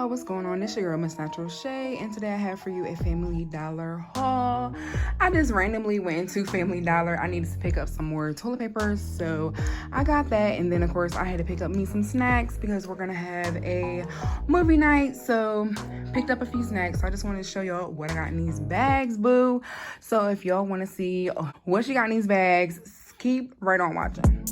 y'all, what's going on? It's your girl Missnaturalshay, and today I have for you a Family Dollar haul. I just randomly went into Family Dollar. I needed to pick up some more toilet paper, so I got that. And then of course I had to pick up me some snacks because we're gonna have a movie night, so picked up a few snacks. So I just wanted to show y'all what I got in these bags, boo. So if y'all want to see what she got in these bags, keep right on watching.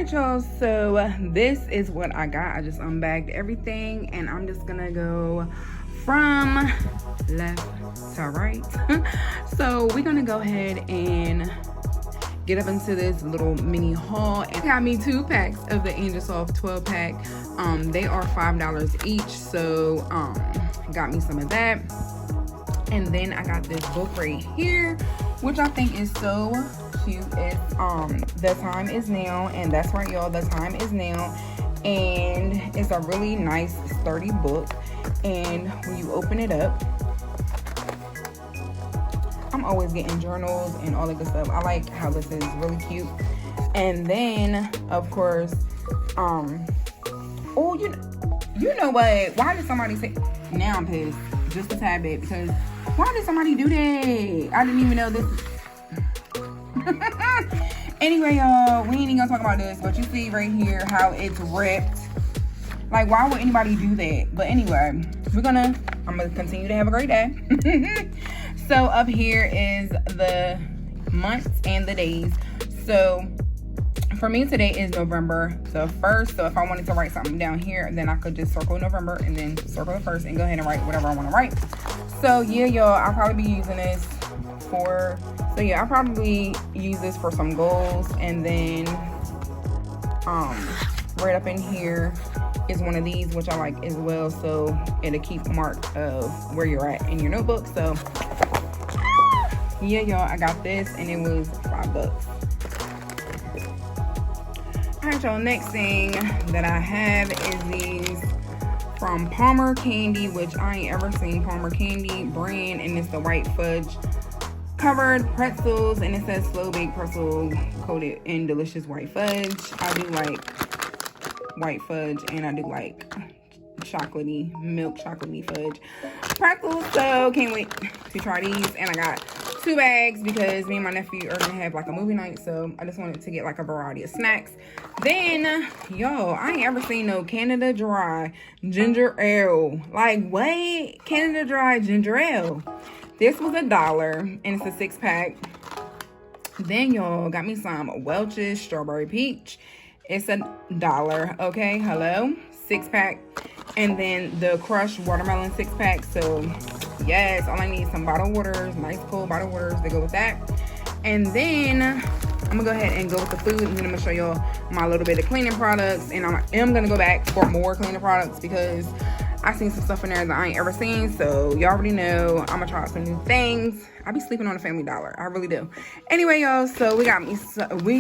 Y'all, so this is what I got. I just unbagged everything and I'm just gonna go from left to right. So we're gonna go ahead and get up into this little mini haul. And got me 2 packs of the Angel Soft 12 pack. They are $5 each, so got me some of that. And then I got this book right here, which I think is so cute. It's The Time Is Now, and that's right, y'all, The Time Is Now. And it's a really nice sturdy book, and when you open it up, I'm always getting journals and all that good stuff. I like how this is really cute. And then of course oh, you know what, why did somebody say, now I'm pissed just a tad bit, because why did somebody do that? I didn't even know this. Anyway, y'all, we ain't even gonna talk about this, but you see right here how it's ripped. Like, why would anybody do that? But anyway, I'm gonna continue to have a great day. So up here is the months and the days. So for me, today is November the 1st. So if I wanted to write something down here, then I could just circle November and then circle the 1st and go ahead and write whatever I want to write. So yeah, y'all, I'll probably be using this for, so yeah, I'll probably use this for some goals. And then right up in here is one of these, which I like as well, so it'll keep mark of where you're at in your notebook. So yeah, y'all, I got this and it was $5. Alright, y'all, next thing that I have is these from Palmer Candy, which I ain't ever seen Palmer Candy brand, and it's the white fudge covered pretzels, and it says slow baked pretzel coated in delicious white fudge. I do like white fudge, and I do like chocolatey, milk chocolatey fudge pretzels, so can't wait to try these. And I got 2 bags because me and my nephew are gonna have like a movie night, so I just wanted to get like a variety of snacks. Then yo, I ain't ever seen no Canada Dry ginger ale. Like, what? Canada Dry ginger ale. This was $1 and it's a 6-pack. Then y'all got me some Welch's strawberry peach. It's $1. Okay, hello, 6-pack. And then the crushed watermelon 6-pack. So yes, all I need is some bottled waters, nice cold bottled waters to go with that. And then I'm gonna go ahead and go with the food, and then I'm gonna show y'all my little bit of cleaning products. And I am gonna go back for more cleaning products because I seen some stuff in there that I ain't ever seen. So y'all already know I'm gonna try out some new things. I be sleeping on a Family Dollar, I really do. Anyway, y'all, so we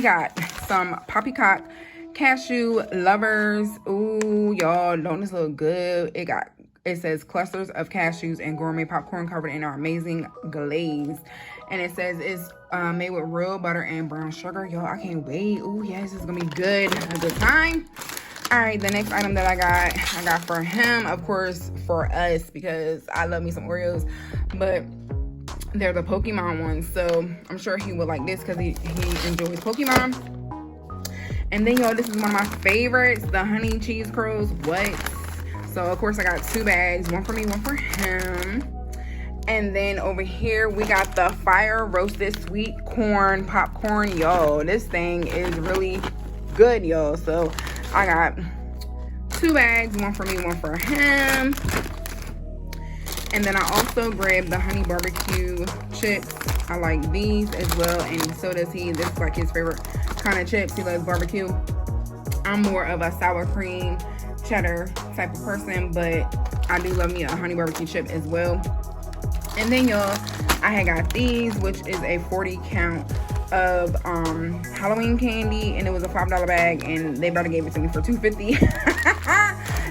got some poppycock cashew lovers. Ooh, y'all, don't this look good? It says clusters of cashews and gourmet popcorn covered in our amazing glaze. And it says it's made with real butter and brown sugar. Y'all, I can't wait. Ooh, yes, this is gonna be good. A good time. All right, the next item that I got for him, of course, for us, because I love me some Oreos, but they're the Pokemon ones. So I'm sure he would like this because he enjoys Pokemon. And then, y'all, this is one of my favorites, the honey cheese curls. What? So of course I got 2 bags, one for me, one for him. And then over here we got the fire roasted sweet corn popcorn. Yo, this thing is really good, y'all. So I got 2 bags, one for me, one for him. And then I also grabbed the honey barbecue chips. I like these as well, and so does he. This is like his favorite kind of chips. He loves barbecue. I'm more of a sour cream cheddar type of person, but I do love me a honey barbecue chip as well. And then, y'all, I had got these, which is a 40 count of Halloween candy, and it was a $5 bag, and they about to gave it to me for $2.50.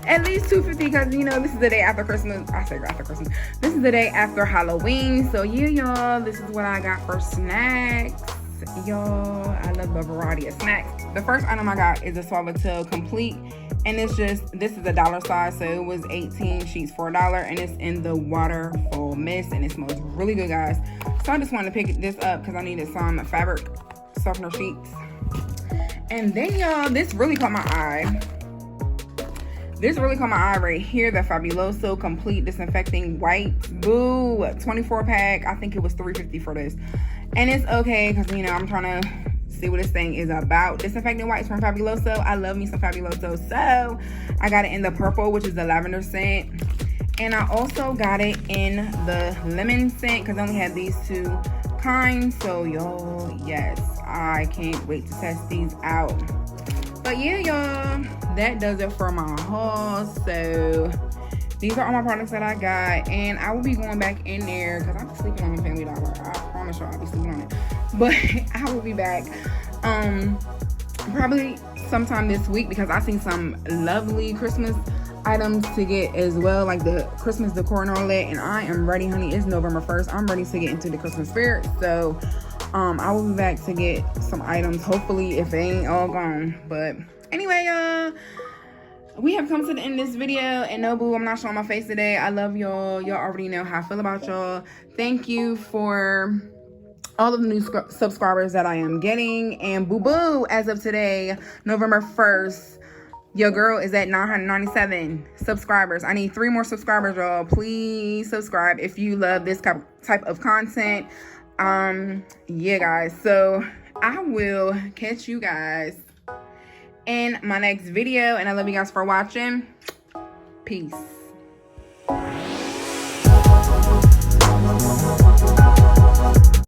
at least $2.50 because, you know, this is the day after Christmas. I say after Christmas. This is the day after Halloween. So, yeah, y'all, this is what I got for snacks. Y'all, I love the variety of snacks. The first item I got is a Swallowtail Complete. And it's just, this is a dollar size. So, it was 18 sheets for $1. And it's in the waterfall mist. And it smells really good, guys. So, I just wanted to pick this up because I needed some fabric softener sheets. And then, y'all, this really caught my eye. This really caught my eye right here. The Fabuloso Complete Disinfecting Wipes. Boo. 24 pack. I think it was $3.50 for this. And it's okay because, you know, I'm trying to see what this thing is about. Disinfecting wipes from Fabuloso. I love me some Fabuloso. So, I got it in the purple, which is the lavender scent. And I also got it in the lemon scent because I only had these two kinds. So, y'all, yes, I can't wait to test these out. But yeah, y'all, that does it for my haul. So these are all my products that I got, and I will be going back in there because I'm sleeping on the Family Dollar. I promise y'all I'll be sleeping on it. But I will be back probably sometime this week because I seen some lovely Christmas items to get as well, like the Christmas decor and all that. And I am ready, honey. It's November 1st. I'm ready to get into the Christmas spirit. So I will be back to get some items, hopefully, if they ain't all gone. But anyway, we have come to the end of this video. And no, boo, I'm not showing my face today. I love y'all. Y'all already know how I feel about y'all. Thank you for all of the new subscribers that I am getting. And boo-boo, as of today, November 1st, your girl is at 997 subscribers. I need 3 more subscribers, y'all. Please subscribe if you love this type of content. Yeah, guys, so I will catch you guys in my next video, and I love you guys for watching. Peace.